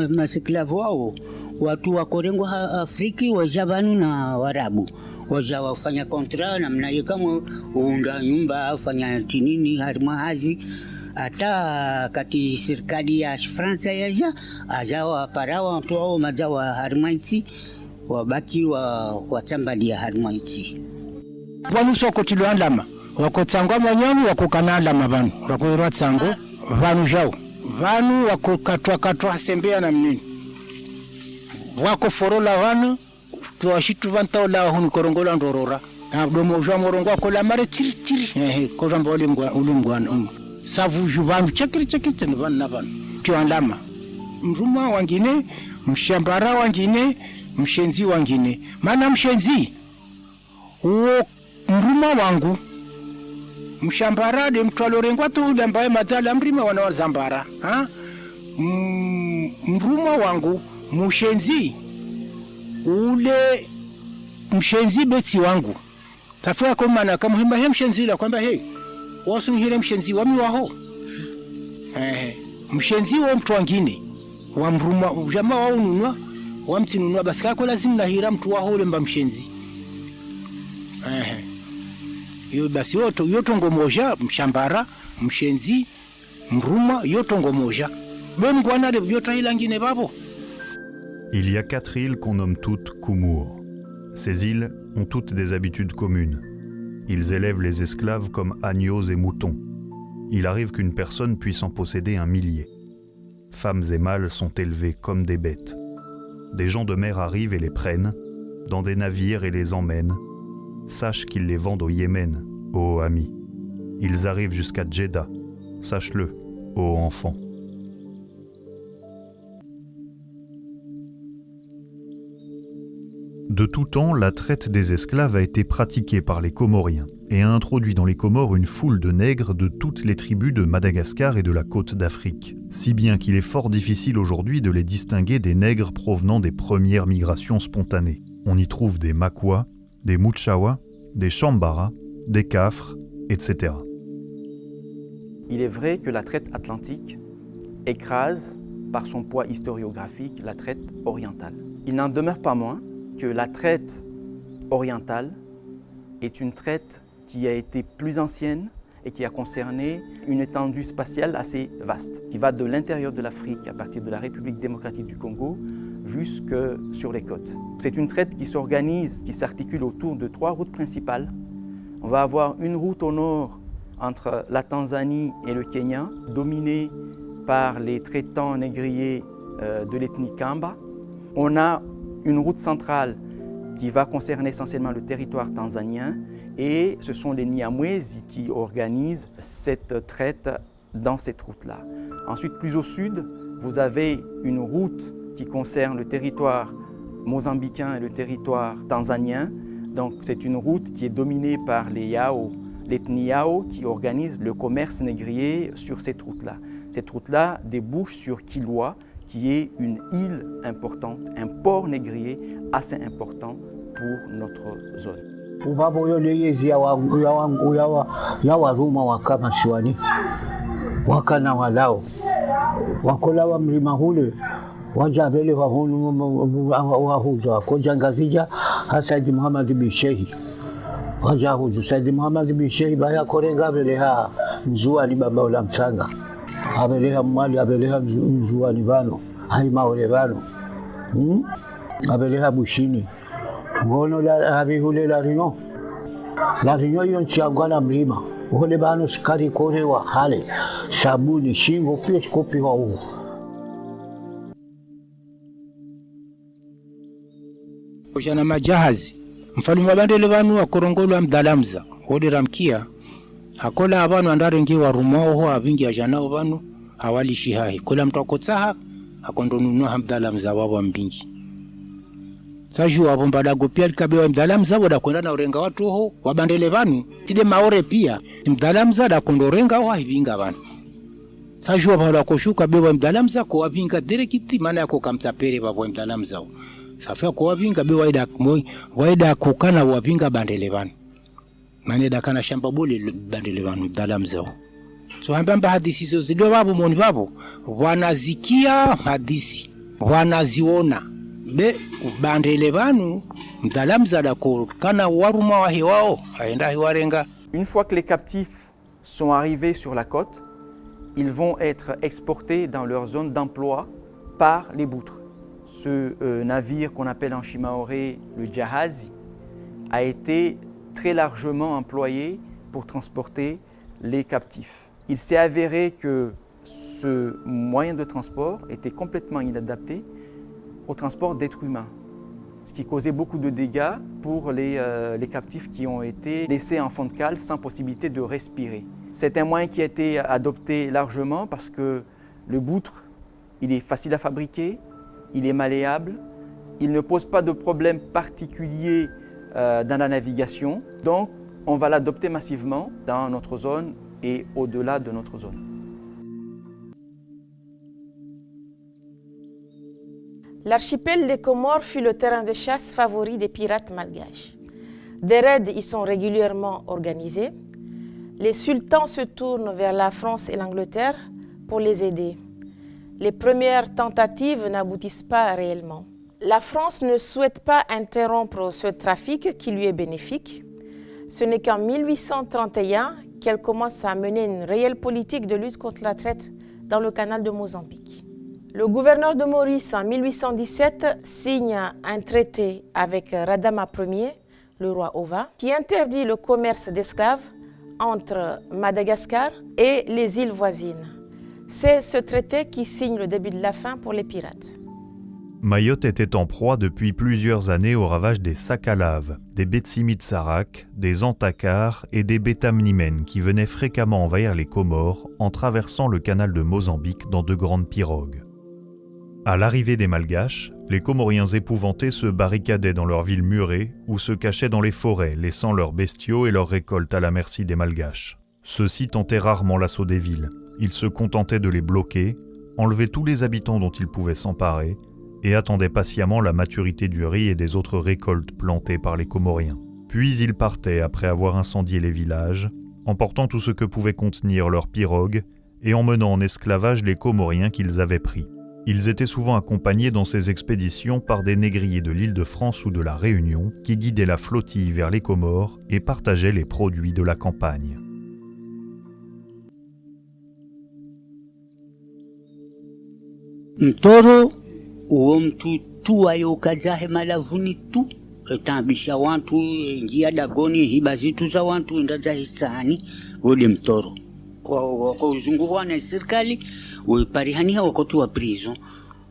Masiklavu wao watu wa Korengo Afriki wajavanu na Warabu waja wafanya kontra namna hiyo, kama uunda nyumba ufanya tinini harimahazi hata kati serikali ya Fransa yaja ajawa parawa watu wao majawa harimaiti wabaki watambalia harimaiti wanu soko tilo alama wako tsangwa mwanyamu wako kanalama vanu wako irwa tsango vanu jao vanu wako katwa sembea na mnini wako forola vanu tuwashitu vantao la huni korongola ndorora na domo uja morongo wako la mare chiri kwa jamba ulimgwana savu juvanu chakiri tena vanu na vanu tio alama mruma wangine mshambara wangine mshenzi wangine mana mshenzi uo mruma wangu mshambara de mtwalorengwa tu ule ambaye madhala mrima wanawazambara mruma wangu mshenzi ule mshenzi beti wangu tafua kwa maana kama himba he mshenzi la kwamba he wasu hile mshenzi wami waho mshenzi wa mtu wangine wa mruma jamaa wao nunua wa mtinunua basi kako lazima na hira mtu waho ule mba mshenzi yo basi yoto ngomoja mshambara mshenzi mruma yoto ngomoja même gwana de yota ilangine babo. Il y a 4 îles qu'on nomme toutes Kumur. Ces îles ont toutes des habitudes communes. Ils élèvent les esclaves comme agneaux et moutons. Il arrive qu'une personne puisse en posséder un millier. Femmes et mâles sont élevés comme des bêtes. Des gens de mer arrivent et les prennent, dans des navires et les emmènent. Sache qu'ils les vendent au Yémen, ô ami. Ils arrivent jusqu'à Djeddah. Sache-le, ô enfant. De tout temps, la traite des esclaves a été pratiquée par les Comoriens et a introduit dans les Comores une foule de nègres de toutes les tribus de Madagascar et de la côte d'Afrique, si bien qu'il est fort difficile aujourd'hui de les distinguer des nègres provenant des premières migrations spontanées. On y trouve des Makwa, des Mouchawa, des Chambara, des Kafres, etc. Il est vrai que la traite atlantique écrase par son poids historiographique la traite orientale. Il n'en demeure pas moins que la traite orientale est une traite qui a été plus ancienne et qui a concerné une étendue spatiale assez vaste, qui va de l'intérieur de l'Afrique, à partir de la République démocratique du Congo, jusque sur les côtes. C'est une traite qui s'organise, qui s'articule autour de 3 routes principales. On va avoir une route au nord entre la Tanzanie et le Kenya, dominée par les traitants négriers de l'ethnie Kamba. On a une route centrale qui va concerner essentiellement le territoire tanzanien et ce sont les Nyamwezi qui organisent cette traite dans cette route-là. Ensuite, plus au sud, vous avez une route qui concerne le territoire mozambicain et le territoire tanzanien. Donc c'est une route qui est dominée par les Yao, l'ethnie Yao qui organise le commerce négrier sur cette route-là. Cette route-là débouche sur Kilwa, qui est une île importante, un port négrier assez important pour notre zone. Wajabele wahuza kojangazija Saidi Muhammad bin Sheikh wajahuza Saidi Muhammad bin Sheikh baya korenga beleha mzuani baba ula msanga abeleha mali abeleha mzuani vano haima ole vano abeleha bushini ngono la habihule la rino yon chiangwana mlima ole bano skari korewa hale sabuni shingo pia kopi wa huu. Jana majahazi mfalme wa bandele vanu wa korongolwa mdalamza hodi ramkia hakola abantu andarengi wa rumoho abingi ajana vanu awali shihahi kola mtakotsaha akondonunua hamdalamza wabo mbingi saju wabomba dago pia likabewa mdalamza wada kwenda na urenga watu ho wa bandele vanu tide maore pia mdalamza da kondorenga wa hivinga vanu saju wabala koshuka bewa mdalamza ko abinga direkiti maana yako kamtsapere babo mdalamza Safia kwa wapinga be waida kukana wapinga bandele vanu. Maneda kana shamba bole bandele vanu dalam zao. So hambamba hadisi zo zido babu moni babu wanazikia hadisi wanaziona be bandele vanu dalam zada ko kana waruma wa hewao aenda hiwarenga. Une fois que les captifs sont arrivés sur la côte, ils vont être exportés dans leur zone d'emploi par les boutres. Ce navire qu'on appelle en shimaoré le jahazi a été très largement employé pour transporter les captifs. Il s'est avéré que ce moyen de transport était complètement inadapté au transport d'êtres humains, ce qui causait beaucoup de dégâts pour les captifs qui ont été laissés en fond de cale sans possibilité de respirer. C'est un moyen qui a été adopté largement parce que le boutre, il est facile à fabriquer, il est malléable, il ne pose pas de problème particulier dans la navigation. Donc, on va l'adopter massivement dans notre zone et au-delà de notre zone. L'archipel des Comores fut le terrain de chasse favori des pirates malgaches. Des raids y sont régulièrement organisés. Les sultans se tournent vers la France et l'Angleterre pour les aider. Les premières tentatives n'aboutissent pas réellement. La France ne souhaite pas interrompre ce trafic qui lui est bénéfique. Ce n'est qu'en 1831 qu'elle commence à mener une réelle politique de lutte contre la traite dans le canal de Mozambique. Le gouverneur de Maurice, en 1817, signe un traité avec Radama Ier, le roi Ova, qui interdit le commerce d'esclaves entre Madagascar et les îles voisines. C'est ce traité qui signe le début de la fin pour les pirates. Mayotte était en proie depuis plusieurs années au ravage des Sakalaves, des Betsimitsarak, des Antakars et des Betamnimen qui venaient fréquemment envahir les Comores en traversant le canal de Mozambique dans de grandes pirogues. À l'arrivée des Malgaches, les Comoriens épouvantés se barricadaient dans leurs villes murées ou se cachaient dans les forêts, laissant leurs bestiaux et leurs récoltes à la merci des Malgaches. Ceux-ci tentaient rarement l'assaut des villes. Ils se contentaient de les bloquer, enlevaient tous les habitants dont ils pouvaient s'emparer et attendaient patiemment la maturité du riz et des autres récoltes plantées par les Comoriens. Puis ils partaient après avoir incendié les villages, emportant tout ce que pouvaient contenir leurs pirogues et emmenant en esclavage les Comoriens qu'ils avaient pris. Ils étaient souvent accompagnés dans ces expéditions par des négriers de l'île de France ou de la Réunion qui guidaient la flottille vers les Comores et partageaient les produits de la campagne. Mtoro uo mtu tu ayokazahe malavuni tu etambisha wantu njia dagoni hiba zitu za wantu ndaza hisani ule mtoro kwa uzunguwa na serikali uiparihania wakati wa prison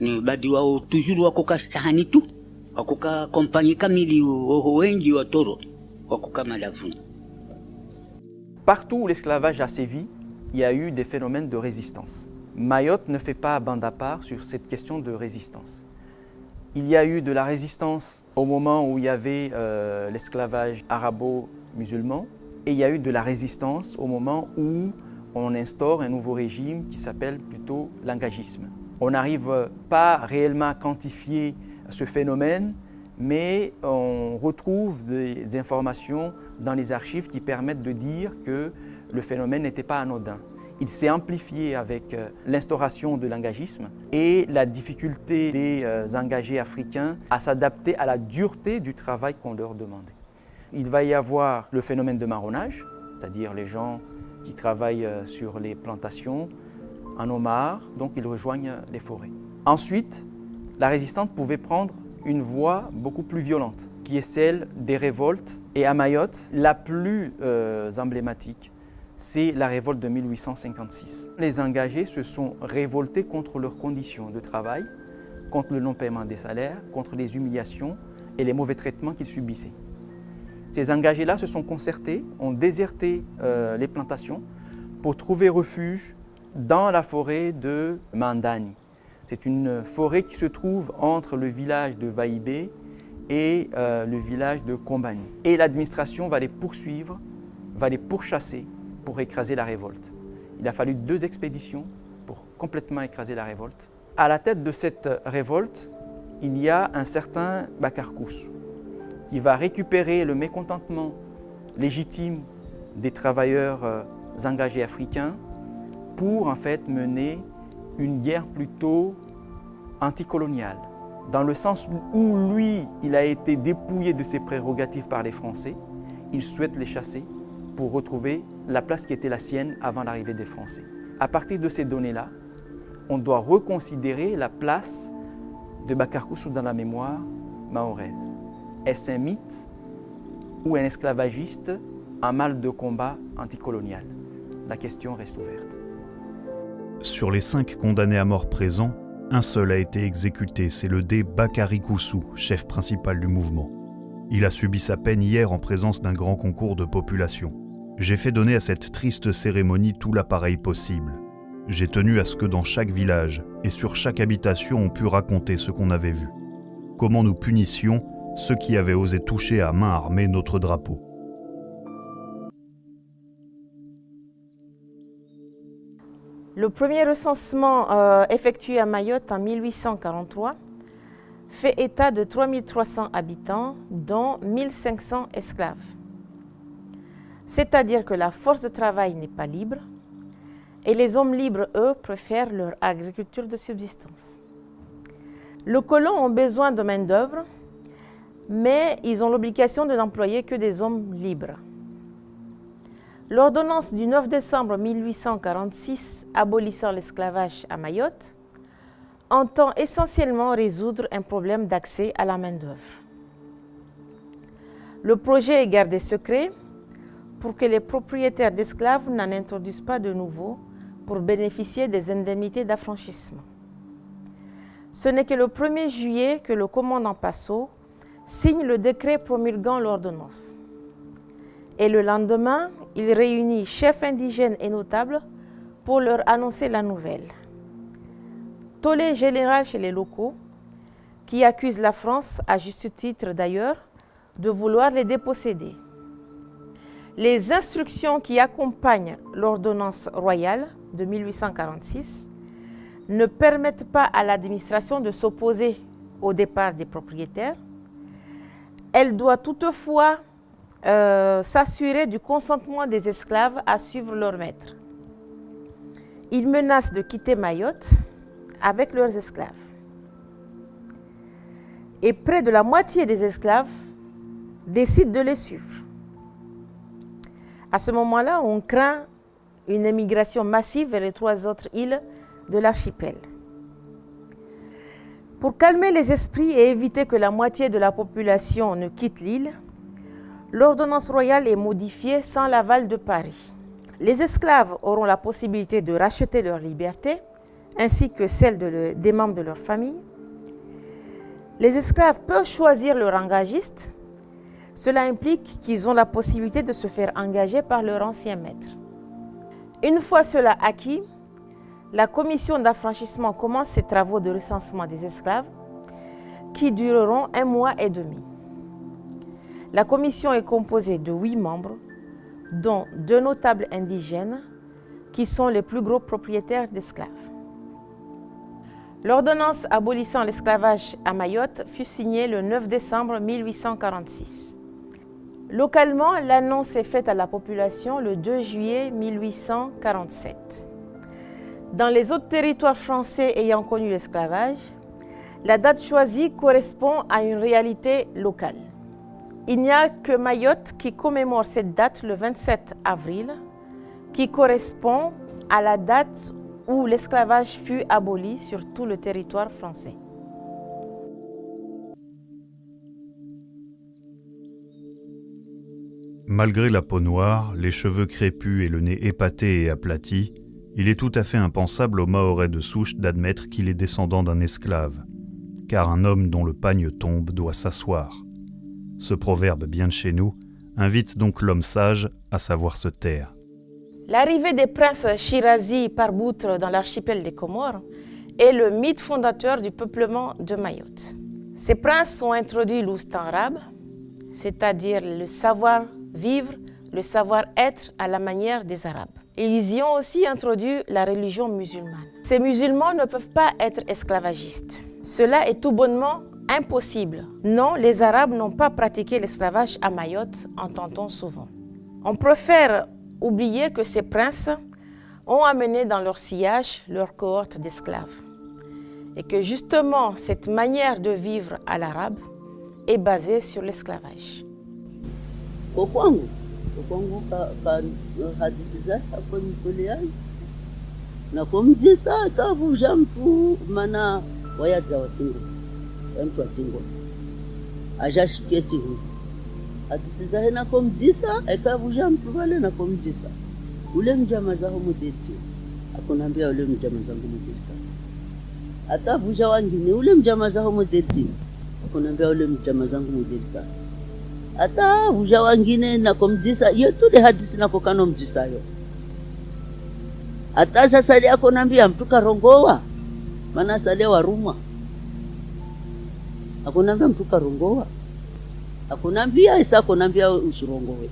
ni badi wao tujuru wako kastahani tu wako ka kompanyi kamili wengi wa toro wako kama lavuni. Partout où l'esclavage a sévi, il y a eu des phénomènes de résistance. Mayotte ne fait pas bande à part sur cette question de résistance. Il y a eu de la résistance au moment où il y avait l'esclavage arabo-musulman et il y a eu de la résistance au moment où on instaure un nouveau régime qui s'appelle plutôt l'engagisme. On n'arrive pas réellement à quantifier ce phénomène, mais on retrouve des informations dans les archives qui permettent de dire que le phénomène n'était pas anodin. Il s'est amplifié avec l'instauration de l'engagisme et la difficulté des engagés africains à s'adapter à la dureté du travail qu'on leur demandait. Il va y avoir le phénomène de marronnage, c'est-à-dire les gens qui travaillent sur les plantations en ont marre, donc ils rejoignent les forêts. Ensuite, la résistance pouvait prendre une voie beaucoup plus violente, qui est celle des révoltes. Et à Mayotte, la plus emblématique, c'est la révolte de 1856. Les engagés se sont révoltés contre leurs conditions de travail, contre le non-paiement des salaires, contre les humiliations et les mauvais traitements qu'ils subissaient. Ces engagés-là se sont concertés, ont déserté les plantations pour trouver refuge dans la forêt de Mandani. C'est une forêt qui se trouve entre le village de Vaïbé et le village de Kombani. Et l'administration va les poursuivre, va les pourchasser pour écraser la révolte. Il a fallu 2 expéditions pour complètement écraser la révolte. À la tête de cette révolte, il y a un certain Bakar Koussou qui va récupérer le mécontentement légitime des travailleurs engagés africains pour en fait mener une guerre plutôt anticoloniale, dans le sens où lui, il a été dépouillé de ses prérogatives par les Français, il souhaite les chasser pour retrouver la place qui était la sienne avant l'arrivée des Français. À partir de ces données-là, on doit reconsidérer la place de Bakar Koussou dans la mémoire mahoraise. Est-ce un mythe ou un esclavagiste en mal de combat anticolonial? La question reste ouverte. Sur les 5 condamnés à mort présents, un seul a été exécuté, c'est le dé Bakary Koussou, chef principal du mouvement. Il a subi sa peine hier en présence d'un grand concours de population. J'ai fait donner à cette triste cérémonie tout l'appareil possible. J'ai tenu à ce que dans chaque village et sur chaque habitation on pût raconter ce qu'on avait vu. Comment nous punissions ceux qui avaient osé toucher à main armée notre drapeau. Le premier recensement effectué à Mayotte en 1843 fait état de 3300 habitants, dont 1500 esclaves. C'est-à-dire que la force de travail n'est pas libre et les hommes libres, eux, préfèrent leur agriculture de subsistance. Les colons ont besoin de main-d'œuvre, mais ils ont l'obligation de n'employer que des hommes libres. L'ordonnance du 9 décembre 1846 abolissant l'esclavage à Mayotte entend essentiellement résoudre un problème d'accès à la main-d'œuvre. Le projet est gardé secret pour que les propriétaires d'esclaves n'en introduisent pas de nouveaux pour bénéficier des indemnités d'affranchissement. Ce n'est que le 1er juillet que le commandant Passot signe le décret promulguant l'ordonnance. Et le lendemain, il réunit chefs indigènes et notables pour leur annoncer la nouvelle. Tollé général chez les locaux, qui accusent la France, à juste titre d'ailleurs, de vouloir les déposséder. Les instructions qui accompagnent l'ordonnance royale de 1846 ne permettent pas à l'administration de s'opposer au départ des propriétaires. Elle doit toutefois s'assurer du consentement des esclaves à suivre leur maître. Ils menacent de quitter Mayotte avec leurs esclaves. Et près de la moitié des esclaves décident de les suivre. À ce moment-là, on craint une émigration massive vers les 3 autres îles de l'archipel. Pour calmer les esprits et éviter que la moitié de la population ne quitte l'île, l'ordonnance royale est modifiée sans l'aval de Paris. Les esclaves auront la possibilité de racheter leur liberté, ainsi que celle des membres de leur famille. Les esclaves peuvent choisir leur engagiste. Cela implique qu'ils ont la possibilité de se faire engager par leur ancien maître. Une fois cela acquis, la commission d'affranchissement commence ses travaux de recensement des esclaves qui dureront 1 mois et demi. La commission est composée de 8 membres, dont 2 notables indigènes qui sont les plus gros propriétaires d'esclaves. L'ordonnance abolissant l'esclavage à Mayotte fut signée le 9 décembre 1846. Localement, l'annonce est faite à la population le 2 juillet 1847. Dans les autres territoires français ayant connu l'esclavage, la date choisie correspond à une réalité locale. Il n'y a que Mayotte qui commémore cette date le 27 avril, qui correspond à la date où l'esclavage fut aboli sur tout le territoire français. Malgré la peau noire, les cheveux crépus et le nez épaté et aplati, il est tout à fait impensable aux Mahorais de souche d'admettre qu'il est descendant d'un esclave, car un homme dont le pagne tombe doit s'asseoir. Ce proverbe bien de chez nous invite donc l'homme sage à savoir se taire. L'arrivée des princes Shirazi par Boutre dans l'archipel des Comores est le mythe fondateur du peuplement de Mayotte. Ces princes ont introduit l'oust arabe, c'est-à-dire le savoir-vivre, le savoir-être à la manière des Arabes. Ils y ont aussi introduit la religion musulmane. Ces musulmans ne peuvent pas être esclavagistes. Cela est tout bonnement Impossible. Non, les Arabes n'ont pas pratiqué l'esclavage à Mayotte, entend-on souvent. On préfère oublier que ces princes ont amené dans leur sillage leur cohorte d'esclaves. Et que justement, cette manière de vivre à l'arabe est basée sur l'esclavage. Kokwangu hadithi zake hapo mtoleaji na kumjisa kavuja mtu mana wayaza watingo mtu watingo ajashikie tingo hadithi zake na kumjisa akavuja mtu wale na kumjisa ule mjama zao mudeti akunambia ule mjama zangu mudeti atavuja wengine ule mjama zao mudeti akunambia ule mjama zangu mudeti ata vuja wengine na kumjisa yetu de hadithi na kokano mjisa yo ata sasa ile akonambia mtu karongoa maana sale warumwa akonambia mtu karongoa akonambia isa akonambia usirongoe